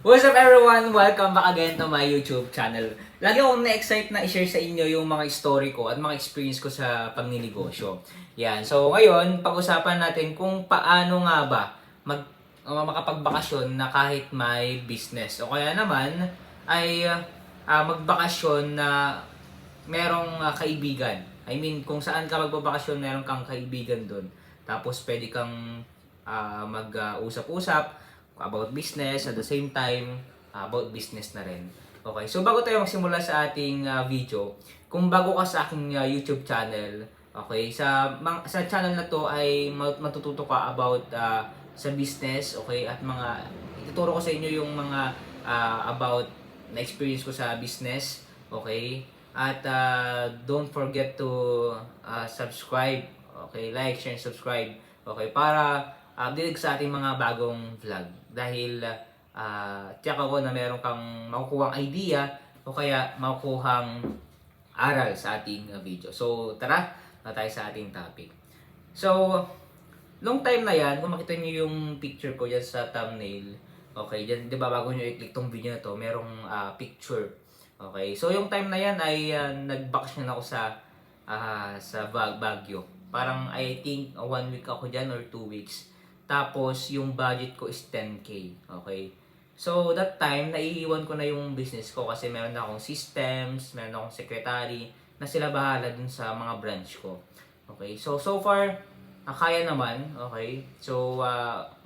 What's up everyone? Welcome back again to my YouTube channel. Lagi akong na-excite na i-share sa inyo yung mga story ko at mga experience ko sa pagninegosyo. Yan. So ngayon, pag-usapan natin kung paano nga ba makapagbakasyon na kahit may business. O kaya naman ay magbakasyon na merong kaibigan. I mean, kung saan ka magbabakasyon, meron kang kaibigan doon. Tapos pwede kang mag-usap-usap about business, at the same time, about business na rin. Okay, so bago tayo magsimula sa ating video, kung bago ka sa aking YouTube channel, okay, sa channel na to ay matututo ka about sa business, okay, at ituturo ko sa inyo yung mga about na experience ko sa business, okay, at don't forget to subscribe, okay, like, share, and subscribe, okay, para update sa ating mga bagong vlog. Dahil tiyak ako na meron kang makukuhang idea o kaya makukuhang aral sa ating video. So tara na tayo sa ating topic. So long time na yan, kung makita nyo yung picture ko dyan sa thumbnail, okay, dyan, di ba bago nyo i-click tong video na to, merong picture. Okay, so yung time na yan ay nag-vacation ako sa Baguio. Parang I think 1 week ako dyan or 2 weeks. Tapos, yung budget ko is 10K. Okay? So, that time, naiiwan ko na yung business ko kasi meron na akong systems, meron na akong secretary, na sila bahala dun sa mga branch ko. Okay? So far, kaya naman. Okay? So,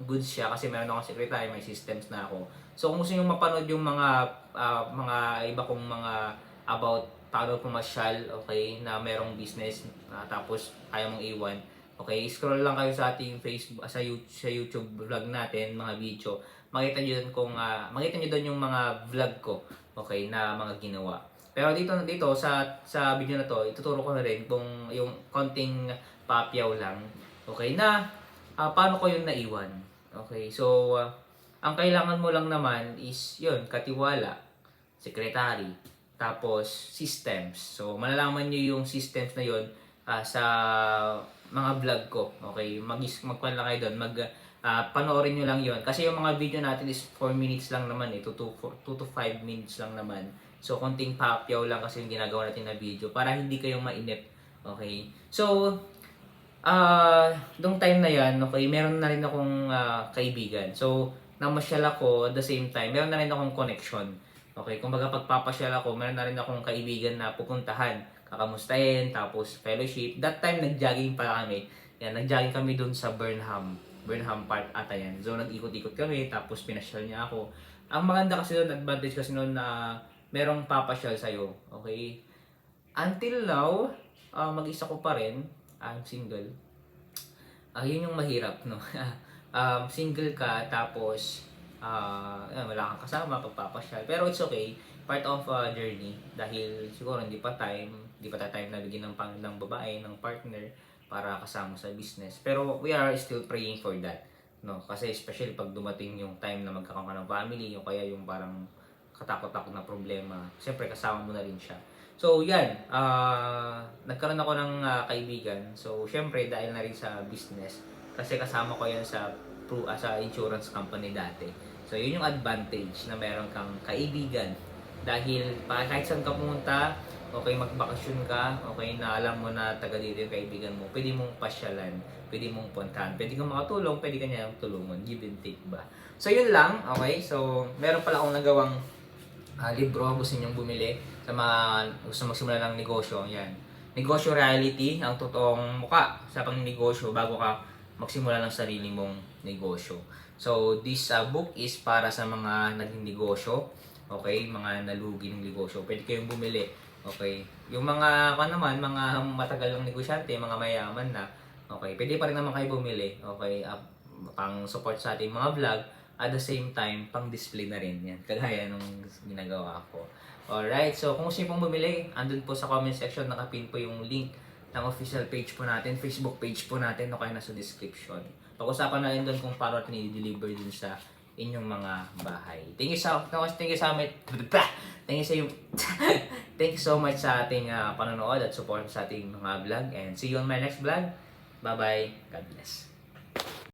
good siya kasi meron na akong secretary, may systems na ako. So, kung gusto nyo mapanood yung mga iba kong mga about paano pumasyal, okay, na merong business, tapos kaya mong iwan. Okay, scroll lang kayo sa ating Facebook, sa YouTube vlog natin, mga video. Makita niyo doon yung mga vlog ko, okay, na mga ginawa. Pero dito sa video na to, ituturo ko na rin kung yung konting papyaw lang, okay, na paano ko yung naiwan. Okay, so ang kailangan mo lang naman is yun, katiwala, secretary, tapos systems. So malalaman niyo yung systems na yun sa mga vlog ko. Okay, magkuhan lang kayo doon, panoorin nyo lang yon kasi yung mga video natin is 4 minutes lang naman 2 to 5 minutes lang naman. So konting papyaw lang kasi yung ginagawa natin na video para hindi kayong mainip. Okay, so nung time na yan, okay, meron na rin akong kaibigan. So namasyal ako, at the same time meron na rin akong connection. Okay, kumbaga pagpapasyal ako, meron na rin akong kaibigan na pupuntahan, kakamustahin, tapos fellowship. That time, nag-jogging pa kami. Yan, nag-jogging kami dun sa Burnham Park ata yan. So, nag-ikot-ikot kami, tapos pinasyal niya ako. Ang maganda kasi doon, advantage kasi noon na merong papasyal sa'yo. Okay? Until now, mag-isa ko pa rin. I'm single. Yun yung mahirap, no? Single ka, tapos wala kang kasama, pagpapasyal. Pero it's okay. Part of journey dahil siguro hindi pa time na bigyan ng babae, ng partner para kasama sa business. Pero we are still praying for that, no? Kasi especially pag dumating yung time na magkakaroon ka ng family, o kaya yung parang katakot-takot na problema, siyempre kasama mo na rin siya. So yan, nagkaroon ako ng kaibigan. So siyempre dahil na rin sa business, kasi kasama ko yan sa insurance company dati. So yun yung advantage na meron kang kaibigan. Dahil kahit saan ka pumunta, okay, magbakasyon ka, okay, na alam mo na taga dito yung kaibigan mo, pwede mong pasyalan, pwede mong puntahan, pwede kang makatulong, pwede ka niya tulungan, give and take ba. So yun lang, okay, so meron pala akong nagawang libro, gusto ninyong bumili sa mga gusto magsimula ng negosyo, yan. Negosyo Reality, ang totoong muka sa pang-negosyo bago ka magsimula ng sarili mong negosyo. So this book is para sa mga naging negosyo, okay, mga nalugi ng negosyo. Pwede kayong bumili. Okay. Yung mga mga matagal ng negosyante, mga mayaman na, okay, pwede pa rin naman kayo bumili. Okay, pang support sa ating mga vlog, at the same time pang display na rin yan. Kagaya nung ginagawa ko. Alright, so kung gusto niyo pong bumili, andun po sa comment section, nakapin po yung link ng official page po natin, Facebook page po natin, o kaya nasa description. Pag-usapan na rin doon kung paano natin i-deliver dun sa inyong mga bahay. Thank you so much. Thank you so much sa ating panonood at support sa ating mga vlog. And see you on my next vlog. Bye-bye. God bless.